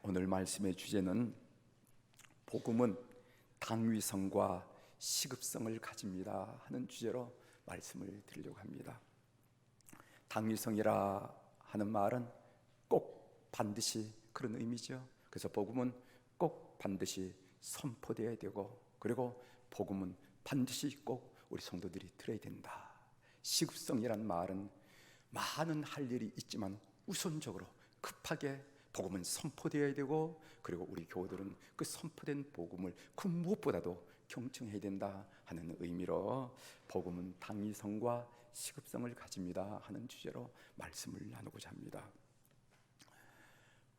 오늘 말씀의 주제는 복음은 당위성과 시급성을 가집니다 하는 주제로 말씀을 드리려고 합니다. 당위성이라 하는 말은 꼭 반드시 그런 의미죠. 그래서 복음은 꼭 반드시 선포되어야 되고, 그리고 복음은 반드시 꼭 우리 성도들이 들어야 된다. 시급성이란 말은 많은 할 일이 있지만 우선적으로 급하게 복음은 선포되어야 되고, 그리고 우리 교우들은 그 선포된 복음을 그 무엇보다도 경청해야 된다 하는 의미로 복음은 당위성과 시급성을 가집니다 하는 주제로 말씀을 나누고자 합니다.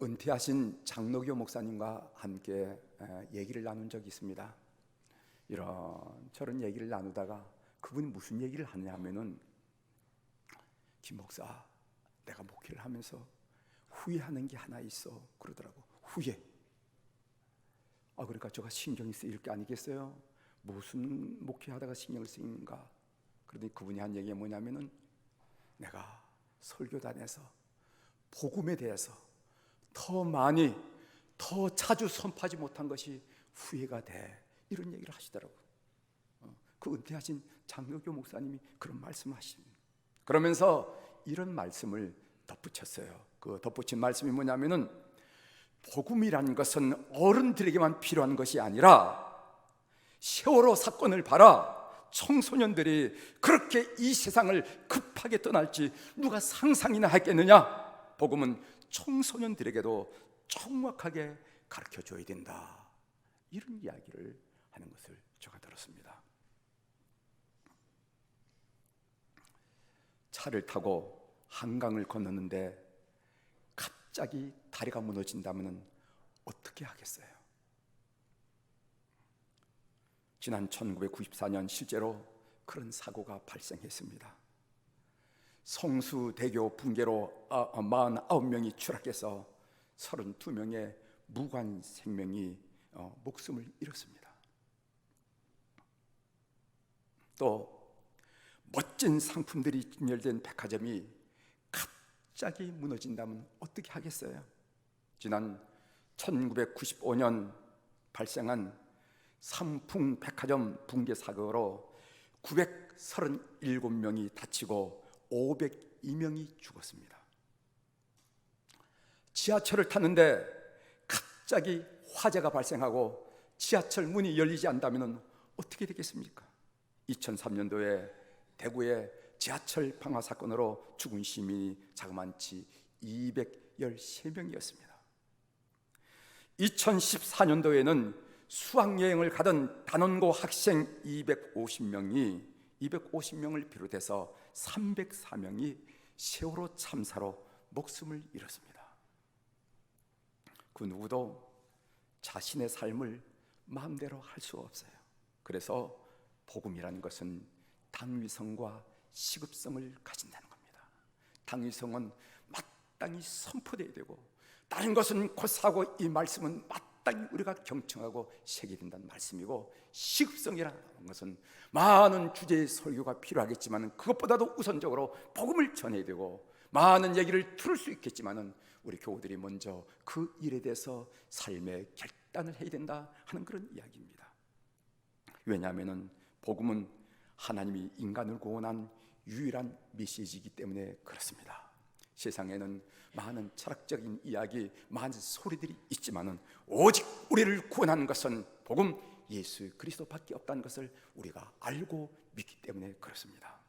은퇴하신 장로교 목사님과 함께 얘기를 나눈 적이 있습니다. 이런저런 얘기를 나누다가 그분이 무슨 얘기를 하냐 하면은, 김 목사, 내가 목회를 하면서 후회하는 게 하나 있어 그러더라고. 후회. 그러니까 제가 신경이 쓰일 게 아니겠어요? 무슨 목회하다가 신경을 쓰이는가? 그러더니 그분이 한 얘기가 뭐냐면은, 내가 설교단에서 복음에 대해서 더 많이 더 자주 선포하지 못한 것이 후회가 돼, 이런 얘기를 하시더라고요. 그 은퇴하신 장로교 목사님이 그런 말씀을 하십니다. 그러면서 이런 말씀을 덧붙였어요. 그 덧붙인 말씀이 뭐냐면은, 복음이라는 것은 어른들에게만 필요한 것이 아니라, 세월호 사건을 봐라. 청소년들이 그렇게 이 세상을 급하게 떠날지 누가 상상이나 했겠느냐. 복음은 청소년들에게도 정확하게 가르쳐 줘야 된다, 이런 이야기를 하는 것을 제가 들었습니다. 차를 타고 한강을 건너는데 갑자기 다리가 무너진다면 어떻게 하겠어요? 지난 1994년 실제로 그런 사고가 발생했습니다. 성수대교 붕괴로 49명이 추락해서 32명의 무관 생명이 목숨을 잃었습니다. 또 멋진 상품들이 진열된 백화점이 갑자기 무너진다면 어떻게 하겠어요? 지난 1995년 발생한 삼풍 백화점 붕괴 사고로 937명이 다치고 502명이 죽었습니다. 지하철을 탔는데 갑자기 화재가 발생하고 지하철 문이 열리지 않는다면 어떻게 되겠습니까? 2003년도에 대구의 지하철 방화 사건으로 죽은 시민이 자그만치 213명이었습니다. 2014년도에는 수학여행을 가던 단원고 학생 250명을 비롯해서 304명이 세월호 참사로 목숨을 잃었습니다. 그 누구도 자신의 삶을 마음대로 할 수 없어요. 그래서 복음이라는 것은 당위성과 시급성을 가진다는 겁니다. 당위성은 마땅히 선포되어야 되고, 다른 것은 곧사고 이 말씀은 마땅히 우리가 경청하고 새겨야 된다는 말씀이고, 시급성이라는 것은 많은 주제의 설교가 필요하겠지만 그것보다도 우선적으로 복음을 전해야 되고, 많은 얘기를 들을 수 있겠지만 우리 교우들이 먼저 그 일에 대해서 삶의 결단을 해야 된다 하는 그런 이야기입니다. 왜냐하면 복음은 하나님이 인간을 구원한 유일한 메시지이기 때문에 그렇습니다. 세상에는 많은 철학적인 이야기, 많은 소리들이 있지만은 오직 우리를 구원하는 것은 복음 예수 그리스도밖에 없다는 것을 우리가 알고 믿기 때문에 그렇습니다.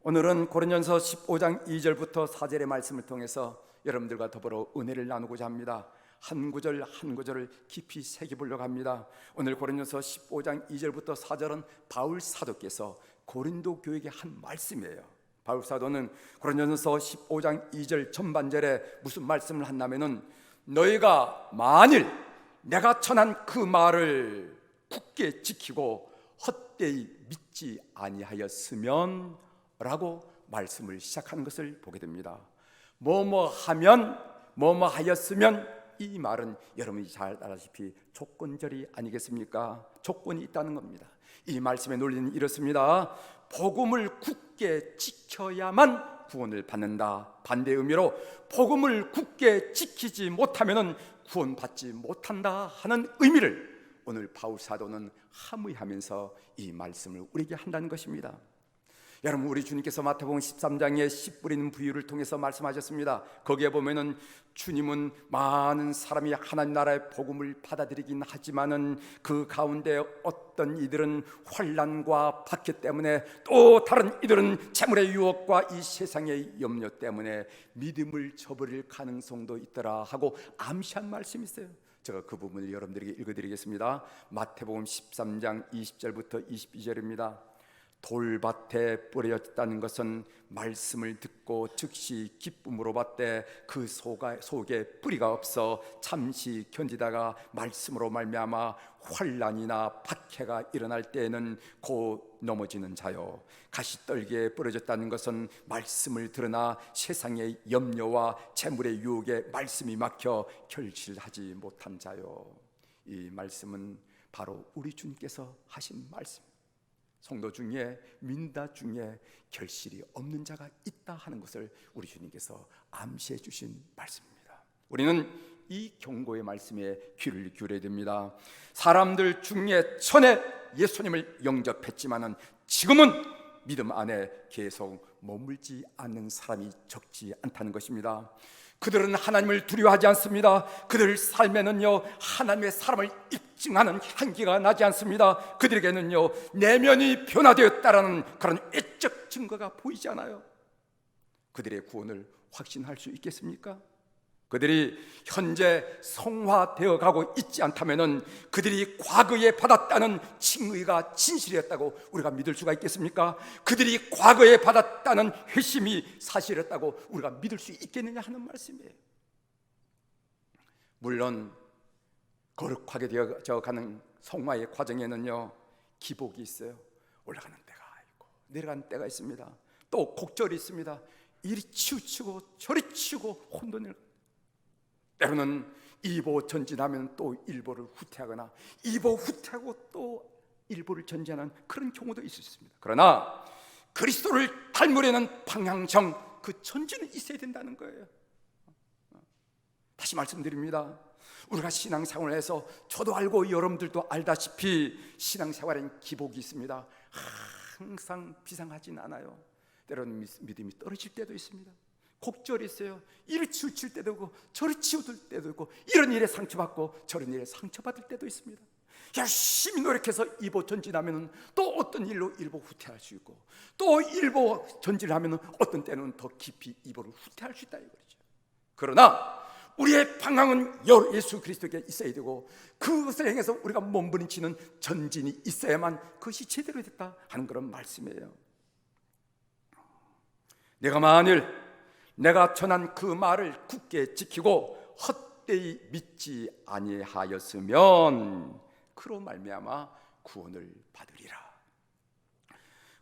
오늘은 고린도전서 15장 2절부터 4절의 말씀을 통해서 여러분들과 더불어 은혜를 나누고자 합니다. 한 구절 한 구절을 깊이 새겨보려고 합니다. 오늘 고린도전서 15장 2절부터 4절은 바울 사도께서 고린도 교회에게 한 말씀이에요. 바울 사도는 고린도전서 15장 2절 전반절에 무슨 말씀을 한다면은, 너희가 만일 내가 전한 그 말을 굳게 지키고 헛되이 믿지 아니하였으면 라고 말씀을 시작하는 것을 보게 됩니다. 뭐뭐 하면, 뭐뭐 하였으면, 이 말은 여러분이 잘 알다시피 조건절이 아니겠습니까? 조건이 있다는 겁니다. 이 말씀의 논리는 이렇습니다. 복음을 굳게 지켜야만 구원을 받는다. 반대 의미로 복음을 굳게 지키지 못하면 구원받지 못한다 하는 의미를 오늘 바울 사도는 함의하면서 이 말씀을 우리에게 한다는 것입니다. 여러분, 우리 주님께서 마태복음 13장에 씨 뿌리는 비유를 통해서 말씀하셨습니다. 거기에 보면은 주님은 많은 사람이 하나님 나라의 복음을 받아들이긴 하지만은 그 가운데 어떤 이들은 환난과 박해 때문에, 또 다른 이들은 재물의 유혹과 이 세상의 염려 때문에 믿음을 저버릴 가능성도 있더라 하고 암시한 말씀이 있어요. 제가 그 부분을 여러분들에게 읽어드리겠습니다. 마태복음 13장 20절부터 22절입니다. 돌밭에 뿌려졌다는 것은 말씀을 듣고 즉시 기쁨으로 받되 그 속에 뿌리가 없어 잠시 견디다가 말씀으로 말미암아 환난이나 박해가 일어날 때에는 곧 넘어지는 자요. 가시떨기에 뿌려졌다는 것은 말씀을 들으나 세상의 염려와 재물의 유혹에 말씀이 막혀 결실하지 못한 자요. 이 말씀은 바로 우리 주님께서 하신 말씀. 성도 중에, 민다 중에 결실이 없는 자가 있다 하는 것을 우리 주님께서 암시해 주신 말씀입니다. 우리는 이 경고의 말씀에 귀를 기울여야 됩니다. 사람들 중에 전에 예수님을 영접했지만은 지금은 믿음 안에 계속 머물지 않는 사람이 적지 않다는 것입니다. 그들은 하나님을 두려워하지 않습니다. 그들 삶에는요 하나님의 사람을 입증하는 향기가 나지 않습니다. 그들에게는요 내면이 변화되었다라는 그런 외적 증거가 보이지 않아요. 그들의 구원을 확신할 수 있겠습니까? 그들이 현재 성화되어 가고 있지 않다면은 그들이 과거에 받았다는 칭의가 진실이었다고 우리가 믿을 수가 있겠습니까? 그들이 과거에 받았다는 회심이 사실이었다고 우리가 믿을 수 있겠느냐 하는 말씀이에요. 물론 거룩하게 되어 가는 성화의 과정에는요 기복이 있어요. 올라가는 때가 있고 내려가는 때가 있습니다. 또 곡절이 있습니다. 이리 치우치고 저리 치우고 혼돈을, 때로는 2보 전진하면 또 1보를 후퇴하거나 2보 후퇴하고 또 1보를 전진하는 그런 경우도 있을 수 있습니다. 그러나 그리스도를 닮으려는 방향성, 그 전진은 있어야 된다는 거예요. 다시 말씀드립니다. 우리가 신앙생활을 해서 저도 알고 여러분들도 알다시피 신앙생활엔 기복이 있습니다. 항상 비상하진 않아요. 때로는 믿음이 떨어질 때도 있습니다. 곡절이 있어요. 이를 치우칠 때도 있고 저를 치우들 때도 있고, 이런 일에 상처받고 저런 일에 상처받을 때도 있습니다. 열심히 노력해서 2보 전진하면 또 어떤 일로 1보 후퇴할 수 있고, 또 1보 전진하면 어떤 때는 더 깊이 2보를 후퇴할 수 있다 이거죠. 그러나 우리의 방향은 예수 그리스도께 있어야 되고, 그것을 향해서 우리가 몸부림치는 전진이 있어야만 그것이 제대로 됐다 하는 그런 말씀이에요. 내가 만일 내가 전한 그 말을 굳게 지키고 헛되이 믿지 아니하였으면 그로 말미암아 구원을 받으리라.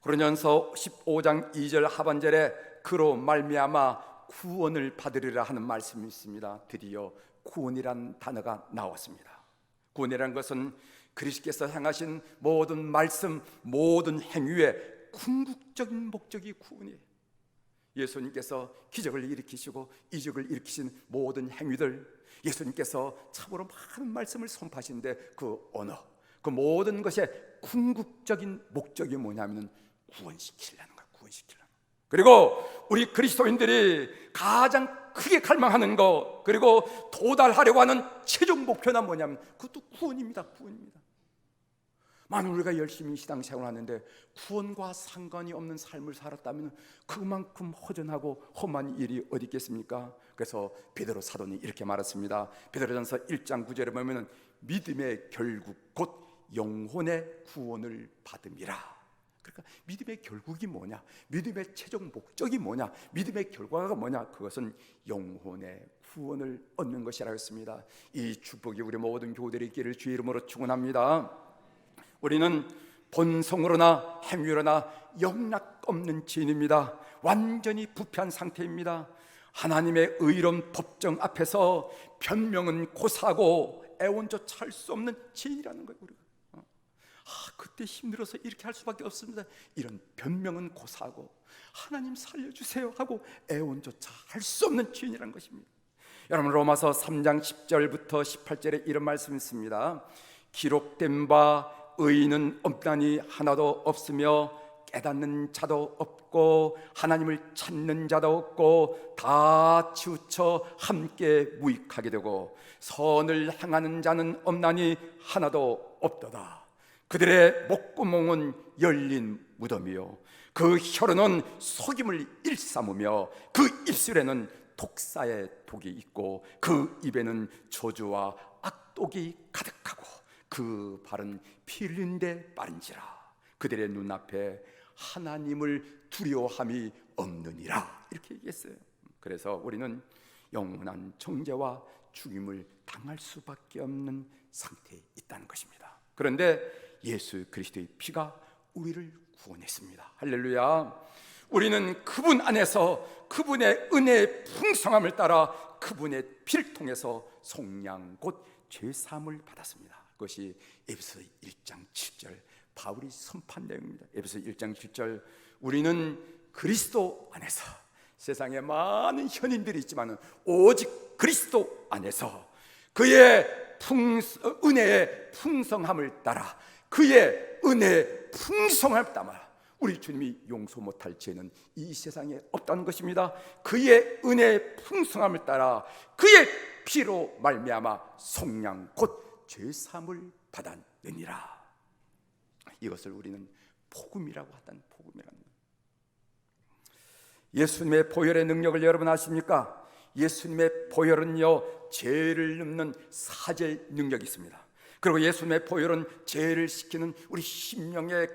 고린도전서 15장 2절 하반절에 그로 말미암아 구원을 받으리라 하는 말씀이 있습니다. 드디어 구원이란 단어가 나왔습니다. 구원이라는 것은 그리스도께서 행하신 모든 말씀, 모든 행위의 궁극적인 목적이 구원이에요. 예수님께서 기적을 일으키시고 이적을 일으키신 모든 행위들, 예수님께서 참으로 많은 말씀을 선포하시는데 그 언어, 그 모든 것의 궁극적인 목적이 뭐냐면 구원시키려는 거예요. 구원시키려는. 그리고 우리 그리스도인들이 가장 크게 갈망하는 것, 그리고 도달하려고 하는 최종 목표는 뭐냐면 그것도 구원입니다. 구원입니다. 만약 우리가 열심히 신앙생활을 하는데 구원과 상관이 없는 삶을 살았다면 그만큼 허전하고 험한 일이 어디 있겠습니까? 그래서 베드로 사도는 이렇게 말했습니다. 베드로전서 1장 9절에 보면 믿음의 결국 곧 영혼의 구원을 받음이라. 그러니까 믿음의 결국이 뭐냐? 믿음의 최종 목적이 뭐냐? 믿음의 결과가 뭐냐? 그것은 영혼의 구원을 얻는 것이라고 했습니다. 이 축복이 우리 모든 교우들의 길을 주의 이름으로 축원합니다. 우리는 본성으로나 행위로나 영락없는 죄인입니다. 완전히 부패한 상태입니다. 하나님의 의로운 법정 앞에서 변명은 고사하고 애원조차 할 수 없는 죄인이라는 거예요. 우리가 그때 힘들어서 이렇게 할 수밖에 없습니다. 이런 변명은 고사하고 하나님 살려주세요 하고 애원조차 할 수 없는 죄인이란 것입니다. 여러분, 로마서 3장 10절부터 18절에 이런 말씀이 있습니다. 기록된 바 의인은 없나니 하나도 없으며 깨닫는 자도 없고 하나님을 찾는 자도 없고 다 치우쳐 함께 무익하게 되고 선을 행하는 자는 없나니 하나도 없도다. 그들의 목구멍은 열린 무덤이요 그 혀로는 속임을 일삼으며 그 입술에는 독사의 독이 있고 그 입에는 저주와 악독이 가득하고 그 발은 피 흘린 데 빠른지라. 그들의 눈앞에 하나님을 두려워함이 없느니라. 이렇게 얘기했어요. 그래서 우리는 영원한 정죄와 죽임을 당할 수밖에 없는 상태에 있다는 것입니다. 그런데 예수 그리스도의 피가 우리를 구원했습니다. 할렐루야. 우리는 그분 안에서 그분의 은혜의 풍성함을 따라 그분의 피를 통해서 속량 곧 죄사함을 받았습니다. 그것이 에베소 1장 7절 바울이 선포한 내용입니다. 에베소 1장 7절 우리는 그리스도 안에서 세상에 많은 현인들이 있지만 오직 그리스도 안에서 그의 은혜의 풍성함을 따라 그의 은혜의 풍성함을 따라 우리 주님이 용서 못할 죄는 이 세상에 없다는 것입니다. 그의 은혜의 풍성함을 따라 그의 피로 말미암아 속량 곧 죄사함을 받았느니라. 이것을 우리는 복음이라고 하다는 복음이라는 거예요. 예수님의 보혈의 능력을 여러분 아십니까? 예수님의 보혈은요 죄를 덮는 사죄 능력이 있습니다. 그리고 예수님의 보혈은 죄를 씻기는 우리 심령에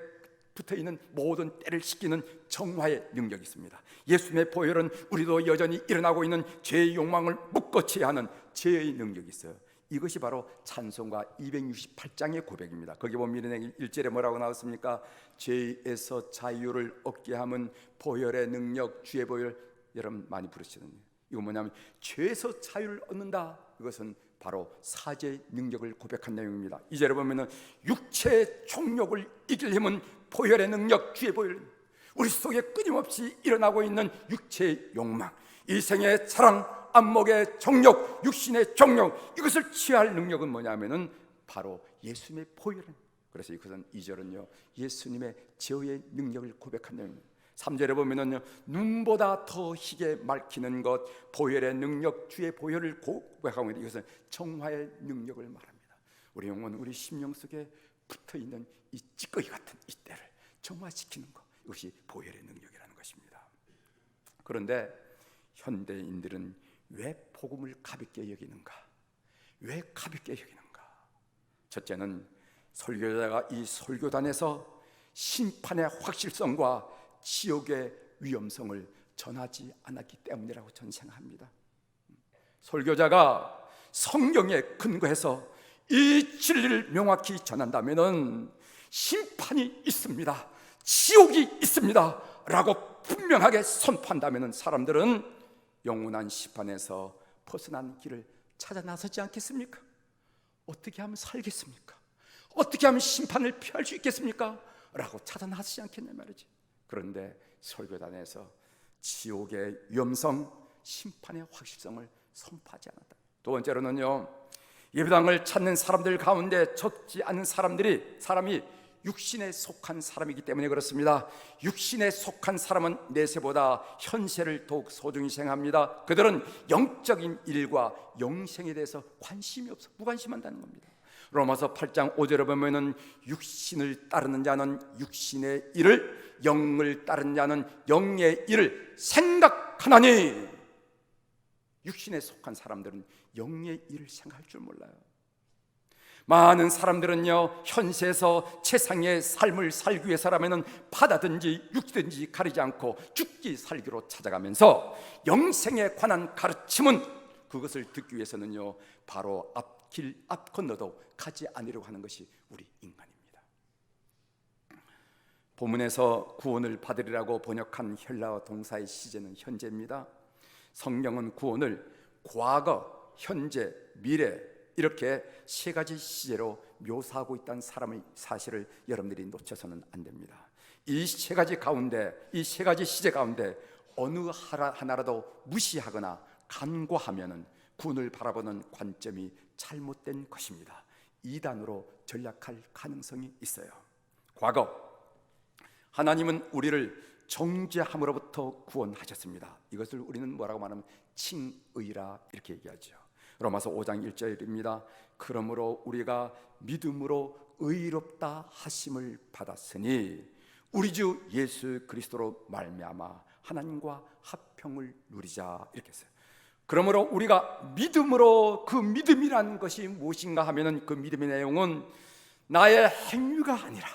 붙어있는 모든 때를 씻기는 정화의 능력이 있습니다. 예수님의 보혈은 우리도 여전히 일어나고 있는 죄의 욕망을 묶어쳐야 하는 죄의 능력이 있어요. 이것이 바로 찬송가 268장의 고백입니다. 거기 보면 1절에 뭐라고 나왔습니까? 죄에서 자유를 얻게 함은 보혈의 능력, 주의 보혈. 여러분 많이 부르시는 이거 뭐냐면 죄에서 자유를 얻는다. 이것은 바로 사죄의 능력을 고백한 내용입니다. 2절에 보면 육체의 정욕을 이길 힘은 보혈의 능력, 주의 보혈. 우리 속에 끊임없이 일어나고 있는 육체의 욕망, 이생의 사랑, 안목의 정욕, 육신의 정욕, 이것을 취할 능력은 뭐냐면은 바로 예수님의 보혈은. 그래서 이것은 2절은요 예수님의 제어의 능력을 고백한 내용입니다. 3절에 보면은요 눈보다 더 희게 밝히는 것, 보혈의 능력, 주의 보혈을 고백하고 있는 이것은 정화의 능력을 말합니다. 우리 영혼, 우리 심령 속에 붙어있는 이 찌꺼기 같은 이 때를 정화시키는 것, 이것이 보혈의 능력이라는 것입니다. 그런데 현대인들은 왜 복음을 가볍게 여기는가? 왜 가볍게 여기는가? 첫째는 설교자가 이 설교단에서 심판의 확실성과 지옥의 위험성을 전하지 않았기 때문이라고 저는 생각합니다. 설교자가 성경에 근거해서 이 진리를 명확히 전한다면은 심판이 있습니다, 지옥이 있습니다 라고 분명하게 선포한다면은 사람들은 영원한 심판에서 벗어난 길을 찾아 나서지 않겠습니까? 어떻게 하면 살겠습니까? 어떻게 하면 심판을 피할 수 있겠습니까? 라고 찾아 나서지 않겠냐 말이지. 그런데 설교단에서 지옥의 위험성, 심판의 확실성을 선포하지 않았다. 두 번째로는요 예배당을 찾는 사람들 가운데 적지 않은 사람이 육신에 속한 사람이기 때문에 그렇습니다. 육신에 속한 사람은 내세보다 현세를 더욱 소중히 생각합니다. 그들은 영적인 일과 영생에 대해서 관심이 없어 무관심한다는 겁니다. 로마서 8장 5절에 보면은 육신을 따르는 자는 육신의 일을, 영을 따르는 자는 영의 일을 생각하나니. 육신에 속한 사람들은 영의 일을 생각할 줄 몰라요. 많은 사람들은요 현세에서 세상의 삶을 살기 위해서라면 바다든지 육지든지 가리지 않고 죽기 살기로 찾아가면서 영생에 관한 가르침은 그것을 듣기 위해서는요 바로 앞 건너도 가지 않으려고 하는 것이 우리 인간입니다. 본문에서 구원을 받으리라고 번역한 헬라어 동사의 시제는 현재입니다. 성경은 구원을 과거, 현재, 미래 이렇게 세 가지 시제로 묘사하고 있다는 사실을 여러분들이 놓쳐서는 안 됩니다. 이 세 가지 가운데, 이 세 가지 시제 가운데 어느 하나라도 무시하거나 간과하면은 군을 바라보는 관점이 잘못된 것입니다. 이단으로 전락할 가능성이 있어요. 과거 하나님은 우리를 정죄함으로부터 구원하셨습니다. 이것을 우리는 뭐라고 말하면 칭의라 이렇게 얘기하죠. 로마서 5장 1절입니다. 그러므로 우리가 믿음으로 의롭다 하심을 받았으니 우리 주 예수 그리스도로 말미암아 하나님과 화평을 누리자 이렇게 했어요. 그러므로 우리가 믿음으로, 그 믿음이라는 것이 무엇인가 하면은 그 믿음의 내용은 나의 행위가 아니라,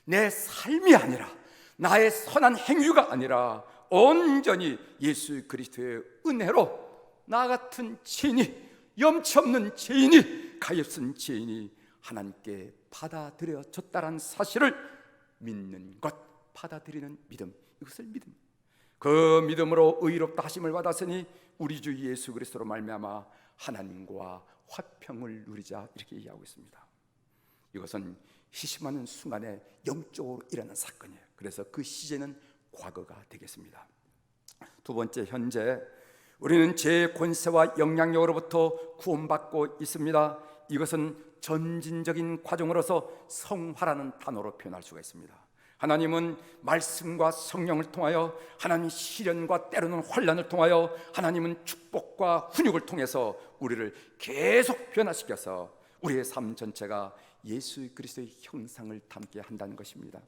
내 삶이 아니라, 나의 선한 행위가 아니라 온전히 예수 그리스도의 은혜로 나 같은 죄인이, 염치 없는 죄인이, 가엾은 죄인이 하나님께 받아들여졌다는 사실을 믿는 것, 받아들이는 믿음, 이것을 믿음. 그 믿음으로 의롭다 하심을 받았으니 우리 주 예수 그리스도로 말미암아 하나님과 화평을 누리자 이렇게 얘기하고 있습니다. 이것은 희심하는 순간에 영적으로 일어나는 사건이에요. 그래서 그 시제는 과거가 되겠습니다. 두 번째, 현재 우리는 죄의 권세와 영향력으로부터 구원받고 있습니다. 이것은 전진적인 과정으로서 성화라는 단어로 표현할 수가 있습니다. 하나님은 말씀과 성령을 통하여, 하나님 시련과 때로는 환난을 통하여, 하나님은 축복과 훈육을 통해서 우리를 계속 변화시켜서 우리의 삶 전체가 예수 그리스도의 형상을 담게 한다는 것입니다.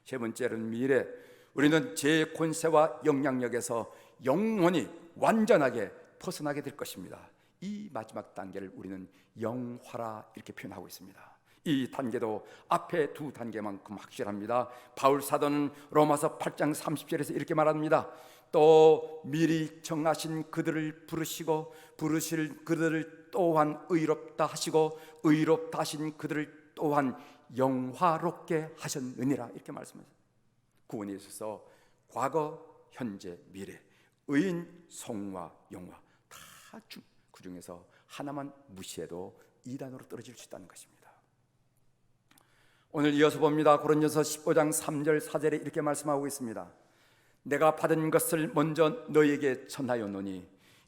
세 번째는 미래, 우리는 죄의 권세와 영향력에서 영원히 완전하게 벗어나게 될 것입니다. 이 마지막 단계를 우리는 영화라 이렇게 표현하고 있습니다. 이 단계도 앞에 두 단계만큼 확실합니다. 바울 사도는 로마서 8장 30절에서 이렇게 말합니다. 또 미리 정하신 그들을 부르시고 부르실 그들을 또한 의롭다 하시고 의롭다 하신 그들을 또한 영화롭게 하셨느니라 이렇게 말씀하셨습니다. 구원에 있어서 과거, 현재, 미래, 의인, 성화, 영화 다 그 중에서 하나만 무시해도 이단으로 떨어질 수 있다는 것입니다. 오늘 이어서 봅니다. 고린도서 15장 3절 4절에 이렇게 말씀하고 있습니다. 내가 받은 것을 먼저 너희에게 전하였노니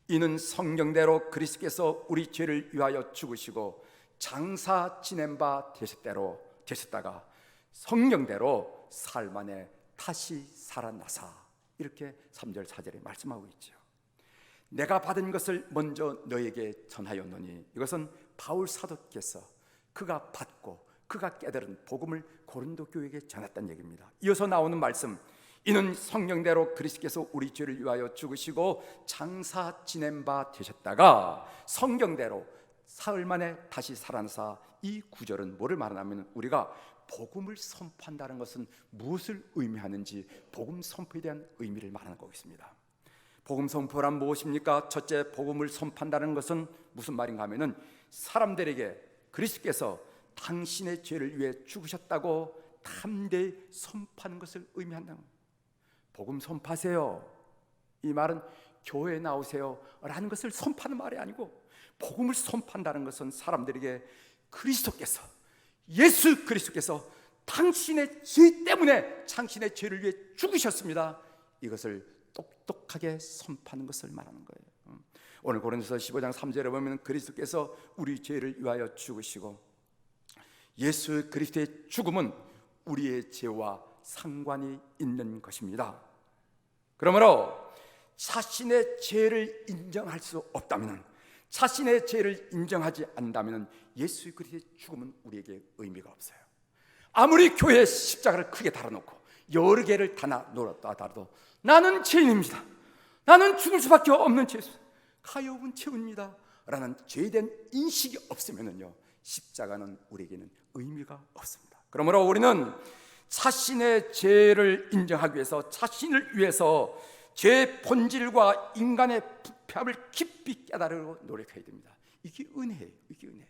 이는 성경대로 그리스도께서 우리 죄를 위하여 죽으시고 장사 지낸 바 되셨다가 성경대로 사흘 만에 다시 살아나사 이렇게 3절 4절에 말씀하고 있죠. 내가 받은 것을 먼저 너에게 전하였노니 이것은 바울 사도께서 그가 받고 그가 깨달은 복음을 고린도 교회에게 전했다는 얘기입니다. 이어서 나오는 말씀, 이는 성경대로 그리스도께서 우리 죄를 위하여 죽으시고 장사 지낸 바 되셨다가 성경대로 사흘 만에 다시 살아나사. 이 구절은 뭐를 말하냐면 우리가 복음을 선포한다는 것은 무엇을 의미하는지 복음 선포에 대한 의미를 말하는 거겠습니다. 복음 선포란 무엇입니까? 첫째, 복음을 선포한다는 것은 무슨 말인가 하면은 사람들에게 그리스도께서 당신의 죄를 위해 죽으셨다고 담대히 선포하는 것을 의미한다는 거예요. 복음 선포하세요. 이 말은 교회에 나오세요 라는 것을 선포하는 말이 아니고, 복음을 선포한다는 것은 사람들에게 그리스도께서, 예수 그리스도께서 당신의 죄 때문에 당신의 죄를 위해 죽으셨습니다, 이것을 똑똑하게 선포하는 것을 말하는 거예요. 오늘 고린도서 15장 3절에 보면 그리스도께서 우리 죄를 위하여 죽으시고 예수 그리스도의 죽음은 우리의 죄와 상관이 있는 것입니다. 그러므로 자신의 죄를 인정할 수 없다면, 자신의 죄를 인정하지 않는다면 예수 그리스도의 죽음은 우리에게 의미가 없어요. 아무리 교회의 십자가를 크게 달아놓고 여러 개를 다 놓았다 하더라도 나는 죄인입니다, 나는 죽을 수밖에 없는 죄수, 가여운 죄입니다 라는 죄에 대한 인식이 없으면요 십자가는 우리에게는 의미가 없습니다. 그러므로 우리는 자신의 죄를 인정하기 위해서, 자신을 위해서 죄의 본질과 인간의 부패함을 깊이 깨달으려고 노력해야 됩니다. 이게 은혜예요. 이게 은혜예요.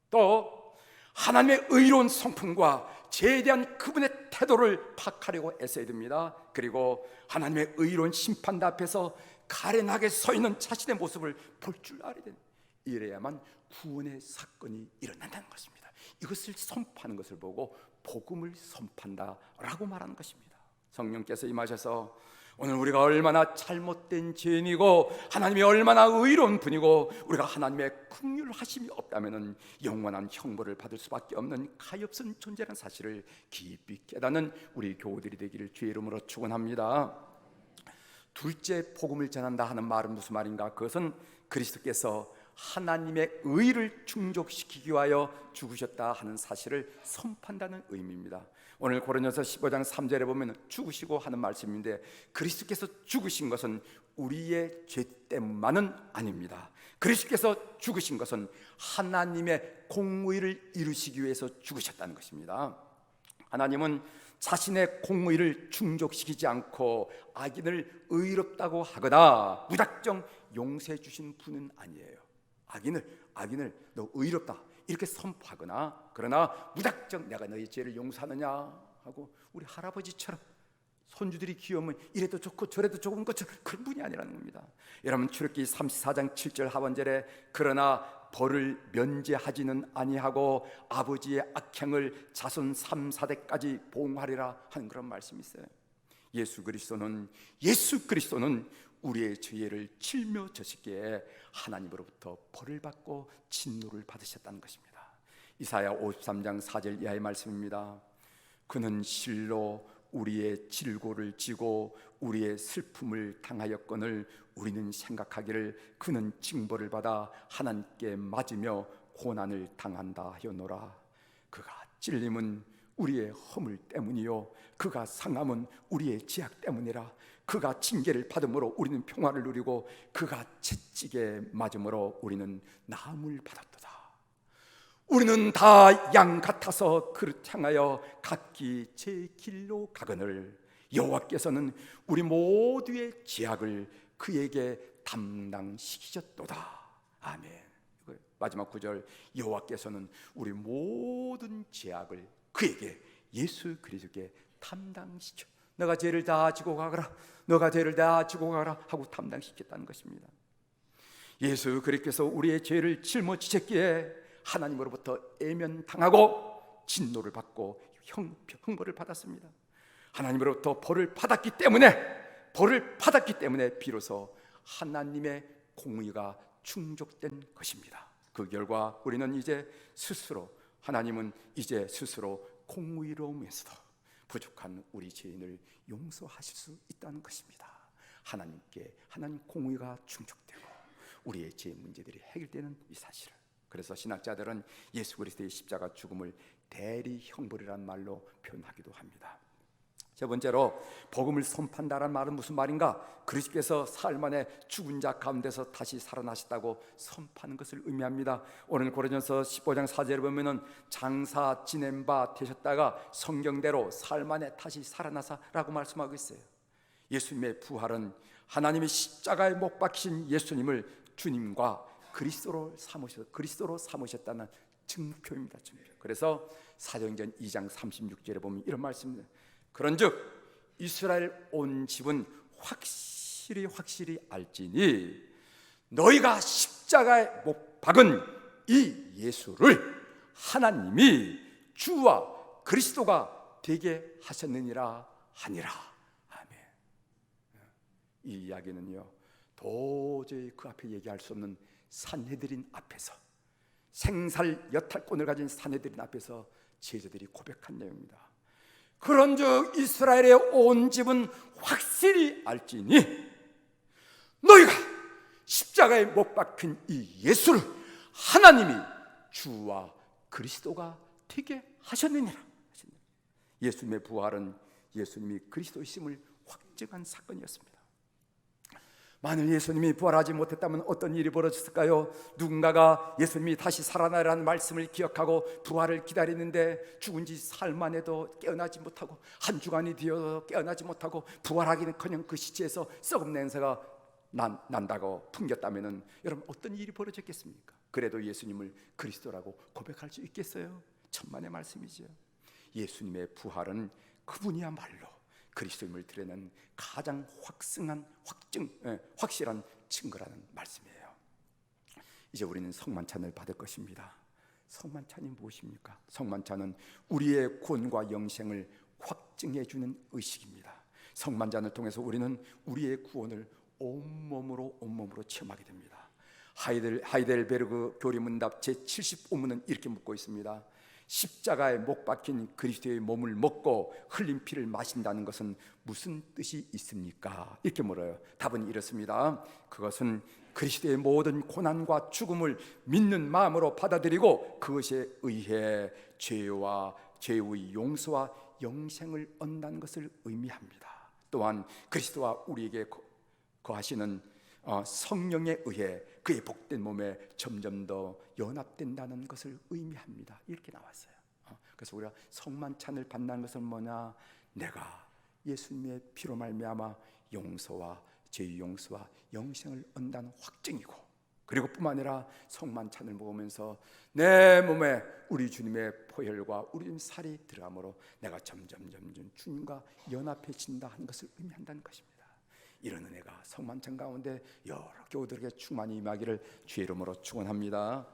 또 하나님의 의로운 성품과 죄에 대한 그분의 태도를 파악하려고 애써야 됩니다. 그리고 하나님의 의로운 심판대 앞에서 가련하게 서 있는 자신의 모습을 볼 줄 알아야 됩니다. 이래야만 구원의 사건이 일어난다는 것입니다. 이것을 선포하는 것을 보고 복음을 선포한다라고 말하는 것입니다. 성령께서 임하셔서 오늘 우리가 얼마나 잘못된 죄인이고 하나님이 얼마나 의로운 분이고 우리가 하나님의 긍휼하심이 없다면 영원한 형벌을 받을 수밖에 없는 가엾은 존재라는 사실을 깊이 깨닫는 우리 교우들이 되기를 주의 이름으로 축원합니다. 둘째, 복음을 전한다 하는 말은 무슨 말인가? 그것은 그리스도께서 하나님의 의를 충족시키기 위하여 죽으셨다 하는 사실을 선포한다는 의미입니다. 오늘 고린도서 15장 3절에 보면 죽으시고 하는 말씀인데, 그리스도께서 죽으신 것은 우리의 죄 때문만은 아닙니다. 그리스도께서 죽으신 것은 하나님의 공의를 이루시기 위해서 죽으셨다는 것입니다. 하나님은 자신의 공의를 충족시키지 않고 악인을 의롭다고 하거나 무작정 용서해 주신 분은 아니에요. 악인을 너 의롭다 이렇게 선포하거나, 그러나 무작정 내가 너희 죄를 용서하느냐 하고 우리 할아버지처럼 손주들이 귀여우면 이래도 좋고 저래도 좋은 것처럼 그런 분이 아니라는 겁니다. 여러분, 출애굽기 34장 7절 하반절에 그러나 벌을 면제하지는 아니하고 아버지의 악행을 자손 3, 4대까지 보응하리라 하는 그런 말씀이 있어요. 예수 그리스도는 우리의 죄를 칠며 져시기에 하나님으로부터 벌을 받고 진노를 받으셨다는 것입니다. 이사야 53장 4절 이하의 말씀입니다. 그는 실로 우리의 질고를 지고 우리의 슬픔을 당하였거늘 우리는 생각하기를 그는 징벌을 받아 하나님께 맞으며 고난을 당한다 하였노라. 그가 찔림은 우리의 허물 때문이요 그가 상함은 우리의 죄악 때문이라. 그가 징계를 받음으로 우리는 평화를 누리고 그가 채찍에 맞음으로 우리는 나음을 받았도다. 우리는 다 양 같아서 그릇 향하여 각기 제 길로 가거늘 여호와께서는 우리 모두의 죄악을 그에게 담당시키셨도다. 아멘. 마지막 구절, 여호와께서는 우리 모든 죄악을 그에게, 예수 그리스도께 담당시켜. 너가 죄를 다 지고 가거라, 너가 죄를 다 지고 가라 하고 담당시켰다는 것입니다. 예수 그리스도께서 우리의 죄를 짊어지셨기에 하나님으로부터 애면당하고 진노를 받고 형벌을 받았습니다. 하나님으로부터 벌을 받았기 때문에 비로소 하나님의 공의가 충족된 것입니다. 그 결과 우리는 이제 스스로, 하나님은 이제 스스로 공의로움에서도 부족한 우리 죄인을 용서하실 수 있다는 것입니다. 하나님 공의가 충족되고 우리의 죄 문제들이 해결되는 이 사실을, 그래서 신학자들은 예수 그리스도의 십자가 죽음을 대리 형벌이라는 말로 표현하기도 합니다. 세 번째로, 복음을 선포한다는 말은 무슨 말인가? 그리스도께서 사흘 만에 죽은 자 가운데서 다시 살아나셨다고 선포하는 것을 의미합니다. 오늘 고린도서 15장 4절에 보면은 장사 지낸 바 되셨다가 성경대로 사흘 만에 다시 살아나사라고 말씀하고 있어요. 예수님의 부활은 하나님이 십자가에 못 박히신 예수님을 주님과 그리스도로 삼으셨다는 증표입니다. 증표. 그래서 사도행전 2장 36절에 보면 이런 말씀입니다. 그런즉 이스라엘 온 집은 확실히 알지니 너희가 십자가에 못 박은 이 예수를 하나님이 주와 그리스도가 되게 하셨느니라 하니라. 아멘. 이 이야기는요, 도저히 그 앞에 얘기할 수 없는 산헤드린 앞에서, 생살 여탈권을 가진 산헤드린 앞에서 제자들이 고백한 내용입니다. 그런즉 이스라엘의 온 집은 확실히 알지니 너희가 십자가에 못 박힌 이 예수를 하나님이 주와 그리스도가 되게 하셨느니라. 예수님의 부활은 예수님이 그리스도이심을 확증한 사건이었습니다. 만일 예수님이 부활하지 못했다면 어떤 일이 벌어졌을까요? 누군가가 예수님이 다시 살아나라는 말씀을 기억하고 부활을 기다리는데 죽은 지 사흘 만에도 깨어나지 못하고 한 주간이 되어도 깨어나지 못하고 부활하기는커녕 그 시체에서 썩은 냄새가 난다고 풍겼다면 여러분 어떤 일이 벌어졌겠습니까? 그래도 예수님을 그리스도라고 고백할 수 있겠어요? 천만의 말씀이죠. 예수님의 부활은 그분이야말로 그리스도임을 드러내는 가장 확실한 증거라는 말씀이에요. 이제 우리는 성만찬을 받을 것입니다. 성만찬이 무엇입니까? 성만찬은 우리의 구원과 영생을 확증해 주는 의식입니다. 성만찬을 통해서 우리는 우리의 구원을 온몸으로 체험하게 됩니다. 하이델베르그 교리문답 제75문은 이렇게 묻고 있습니다. 십자가에 못 박힌 그리스도의 몸을 먹고 흘린 피를 마신다는 것은 무슨 뜻이 있습니까? 이렇게 물어요. 답은 이렇습니다. 그것은 그리스도의 모든 고난과 죽음을 믿는 마음으로 받아들이고 그것에 의해 죄의 용서와 영생을 얻는다는 것을 의미합니다. 또한 그리스도와 우리에게 거하시는 성령에 의해 그의 복된 몸에 점점 더 연합된다는 것을 의미합니다. 이렇게 나왔어요. 그래서 우리가 성만찬을 받는 것은 뭐냐? 내가 예수님의 피로 말미암아 죄의 용서와 영생을 얻는다는 확증이고, 그리고 뿐만 아니라 성만찬을 먹으면서 내 몸에 우리 주님의 포혈과 우리 주님 살이 들어가므로 내가 점점 주님과 연합해진다 하는 것을 의미한다는 것입니다. 이런 은혜가 성만찬 가운데 여러 교우들에게 충만히 임하기를 주의 이름으로 축원합니다.